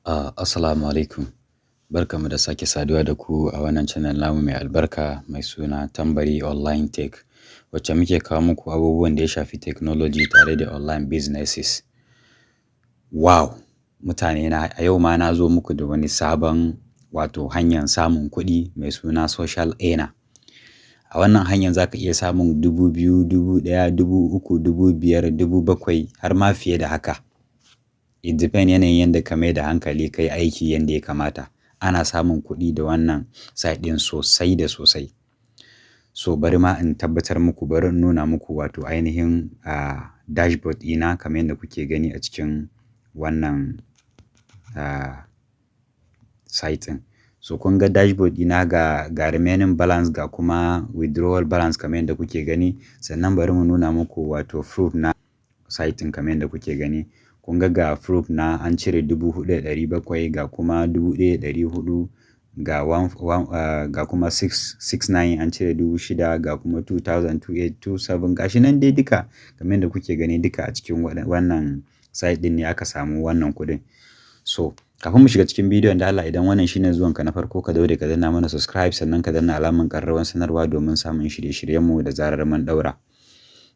Assalamu alaikum. Barkanmu da sake saduwa da ku a wannan channel namu mai albarka mai suna Tambari Online Tech, wacce muke kawo muku abubuwan da ya shafi technology tare da online businesses. Wow! Mutane na a yau ma na zo muku da wani sabon hanyar samun kuɗi mai suna social earner. A wannan hanyar za ka iya samun 2,000, 1,000, 3,000, 5,000, 7,000 har ma fiye da haka. It depends yanayin yadda ka mai da hankali kai aiki yadda ya kamata. Ana samun kuɗi da wannan site ɗin sosai da sosai. So bari ma in tabbatar muku, bari in nuna muku ainihin dashboard ɗina kamar yadda kuke gani a cikin wannan site ɗin. So kun ga dashboard ɗina ga remaining balance ga kuma withdrawal balance kamar yadda kuke gani. Sannan bari mu nuna muku proof na site ɗin kamar yadda kuke gani. Kun ga proof na an cire 4,700 ga kuma 1,400 ga kuma 669 an cire 6,000 ga kuma 2,227 gashi nan dai duka kamar yadda kuke gani duka a cikin wannan site ɗin ne aka samu wannan kuɗin. So kafin mu shiga cikin bidiyon da Allah, idan wannan shine zuwanka na farko, ka daure ka danna mana subscribe sannan ka danna alamar ƙararrawar sanarwa domin samun shirye-shiryenmu da zarar mun ɗaura.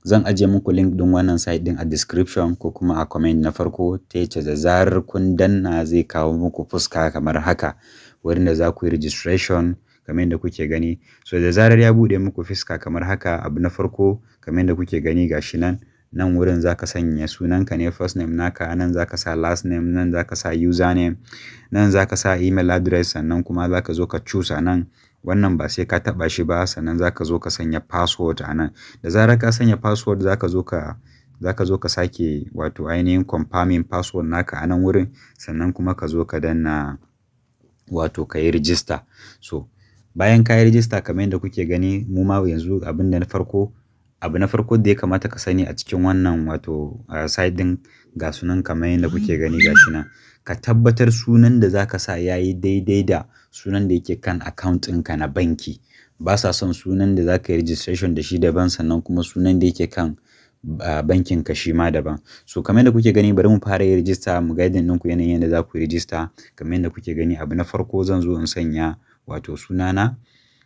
Zan ajiye muku link ɗin wannan site ɗin a description ko kuma a comment na farko, ta yace da zarar kun danna zai kawo muku fuska kamar haka wurin da za ku yi registration kamar yadda kuke gani. So da zarar ya buɗe muku fuska kamar haka, abu na farko kamar yadda kuke gani gashi nan wurin za ka sanya sunanka ne, first name naka, nan za ka sa last name, nan za ka sa username, nan za ka sa email address, sannan kuma za ka zo ka choose a nan. Wannan ba sai ka taɓa shi ba. Sannan za ka zo ka sanya password a nan. Da zarar ka sanya password za ka zo ka sake ainihin confirming password naka a nan wurin, sannan kuma ka zo ka danna ka yi register. So bayan ka yi register kamar yadda kuke gani, mu ma yanzu abu na farko da ya kamata ka sani a cikin wannan site ɗin ga sunan kamar yadda kuke gani gashi nan. Ka tabbatar sunan da za ka sa ya yi daidai da sunan da yake kan account ɗinka na banki. Ba sa son sunan da za ka yi registration da shi daban sannan kuma sunan da yake kan bankin ka shi ma daban. So kamar yadda kuke gani, bari mu fara yi register, mu guiding ɗinku yanayin yadda za ku yi register. Kamar yadda kuke gani, abu na farko zan zo in sanya sunana.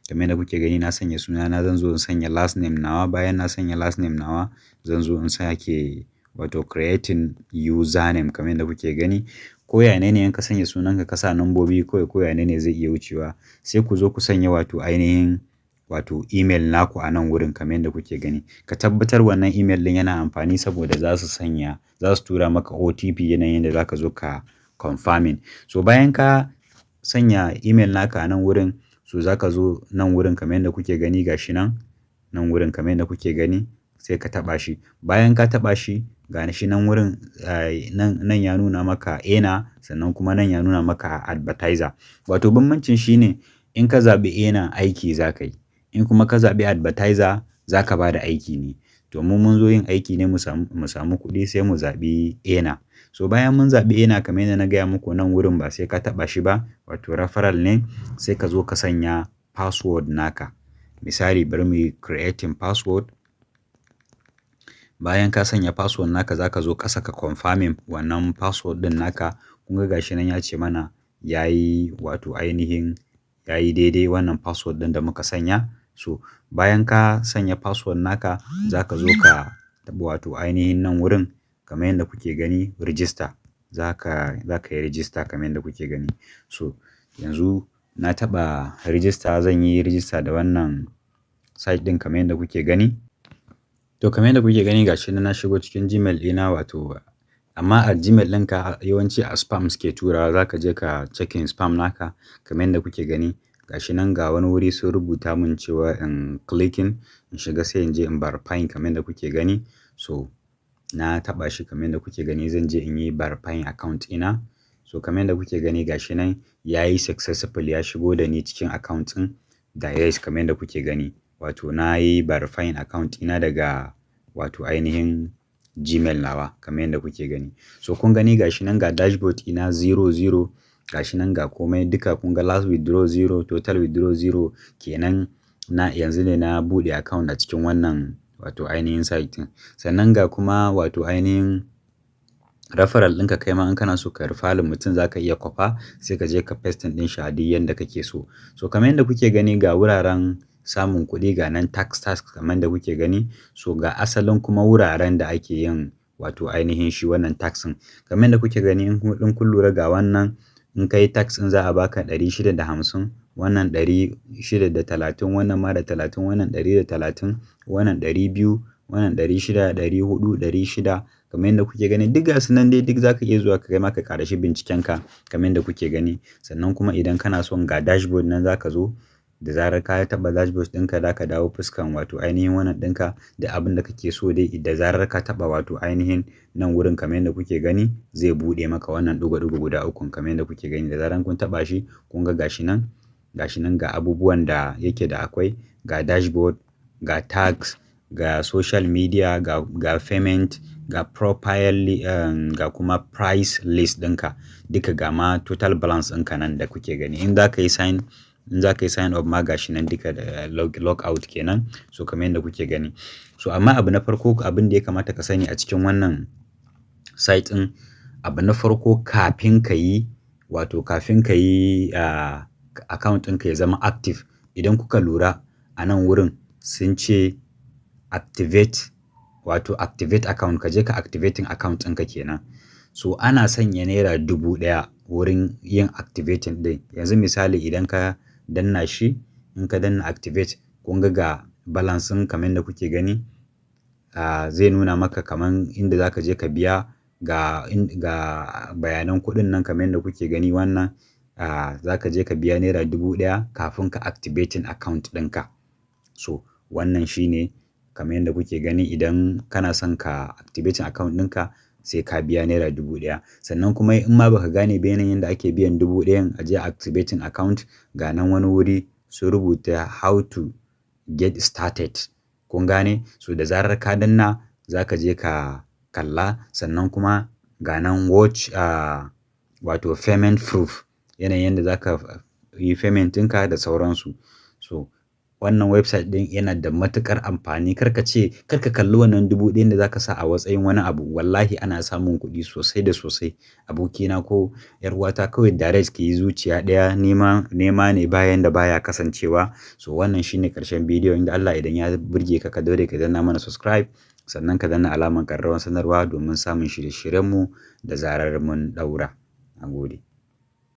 Kamar yadda kuke gani na sanya sunana, zan zo in sanya last name nawa. Bayan na sanya last name nawa, zan zo in sake creating username kamar yadda kuke gani. Ko yane ne in ka sanya sunanka ka sa nambobi kawai, ko yane ne zai iya wucewa. Sai ku zo ku sanya ainihin email naku a nan wurin kamar yadda kuke gani. Ka tabbatar wannan email ɗin yana amfani saboda za su tura maka OTP yanayin da za ka zo ka confirming. So bayan ka sanya email naka a nan wurin, so za ka zo nan wurin kamar yadda kuke gani gashi nan wurin kamar yadda kuke gani, sai ka taɓa shi. Bayan ka taɓa shi, ga shi nan wurin nan ya nuna maka earner, sannan kuma nan ya nuna maka advertiser. Bambancin shi ne in ka zaɓi earner aiki za ka yi, in kuma ka zaɓi advertiser za ka ba da aiki ne. To mun zo yin aiki ne mu samu kuɗi, sai mu zaɓi earner. So bayan mun zaɓi earner kamar yadda na gaya muku, nan wurin ba sai ka taɓa shi ba, referral ne. Sai ka zo ka sanya password naka. Misali bari mu yi creating password. Bayan ka sanya password naka, za ka zo ƙasa ka confirming wannan password ɗin naka. Kun ga gashi nan ya ce mana yayi ainihin yayi daidai wannan password ɗin da muka sanya. So bayan ka sanya password naka, za ka zo ka taɓa ainihin nan wurin kamar yadda kuke gani register. Za ka yi register kamar yadda kuke gani. So yanzu na taɓa register, zan yi register da wannan site ɗin kamar yadda kuke gani. To kamar yadda kuke gani gashi nan na shigo cikin Gmail ɗina, amma a Gmail ɗinka yawanci a spam suke turawa. Za ka je ka checking spam naka kamar yadda kuke gani. Gashi nan ga wani wuri sun rubuta mun cewa in clicking in shiga, sai in je in verifying kamar yadda kuke gani. So na taɓa shi kamar yadda kuke gani, zan je in yi verifying account ina. So kamar yadda kuke gani gashi nan ya yi successful, ya shigo da ni cikin account ɗin direct kamar yadda kuke gani. Na yi verifying account ina daga ainihin Gmail nawa kamar yadda kuke gani. So kun gani gashi nan ga dashboard ina 00, gashi nan ga komai duka. Kun ga last withdraw 0, total withdraw 0 kenan. Yanzu ne na buɗe account a cikin wannan ainihin site ɗin. Sannan ga kuma ainihin referral ɗinka kai ma in kana so ka referral mutum za ka iya kwafa sai ka je ka pasting ɗin shi a duk yanda kake so. So kamar yadda kuke gani ga wuraren samun kuɗi ga nan tax kamar da kuke gani. So ga asalin kuma wuraren da ake yin wato ainihin shi wannan tax ɗin. Kamar yadda kuke gani in kun lura ga wannan in ka yi tax ɗin za a baka 650, wannan 630, wannan ma da 30, wannan 130, wannan 200, wannan 600, 400, 600 kamar yadda kuke gani duk ga su nan dai duk za ka iya zuwa kai ma ka ƙarashi bincikenka kamar yadda kuke gani. Sannan kuma idan kana son ga dashboard nan za ka zo da zarar ka taɓa dashboard ɗinka za ka dawo fuskan wato ainihin wannan ɗinka da abin da kake so dai da zarar ka taɓa wato ainihin nan wurin kamar yadda kuke gani zai buɗe maka wannan ɗigo-ɗigo guda ukun kamar yadda kuke gani da zarar kun taɓa shi kun ga gashi nan ga abubuwan da yake da akwai ga dashboard, ga tax, ga social media, ga payment, ga profile, ga kuma price list ɗinka duka ga ma total balance ɗinka nan da kuke gani. In za ka yi sign up ma gashi nan duka da log out kenan. So kamar yadda kuke gani. So amma abu na farko abin da ya kamata ka sani a cikin wannan site ɗin, abu na farko kafin ka yi account ɗinka ya zama active, idan kuka lura a nan wurin sun ce activate account, ka je ka activating account ɗinka kenan. So ana sanya naira 1000 wurin yin activating ɗin. Yanzu misali idan ka danna shi, in ka danna activate kun ga balance ɗin kamar yadda kuke gani zai nuna maka kamar inda za ka je ka biya ga bayanan kuɗin nan kamar yadda kuke gani wannan za ka je ka biya naira 1000 kafin ka activating account ɗinka. So wannan shine kamar yadda kuke gani idan kana son ka activating account ɗinka sai ka biya naira 1000. Sannan kuma in ma baka gane ba yanayin yadda ake biyan 1000 a je activating account ga nan wani wuri sun rubuta how to get started. Kun gane? So da zarar ka danna za ka je ka kalla sannan kuma ga nan watch wato payment proof yanayin yadda za ka yi payment ɗinka da sauransu. So wannan website ɗin yana da matuƙar amfani. Kar ka kalli wannan 1000 da za ka sa a matsayin wani abu. Wallahi ana samun kuɗi sosai da sosai. Abokina ko 'yar uwata kawai direct ki yi zuciya ɗaya nema ne bayan da baya kasancewa. So wannan shine ƙarshen bidiyon. Da Allah idan ya burge ka ka daure ka danna mana subscribe sannan ka danna alamar ƙararrawar sanarwa domin samun shirye-shiryenmu da zarar mun ɗaura. Nagode.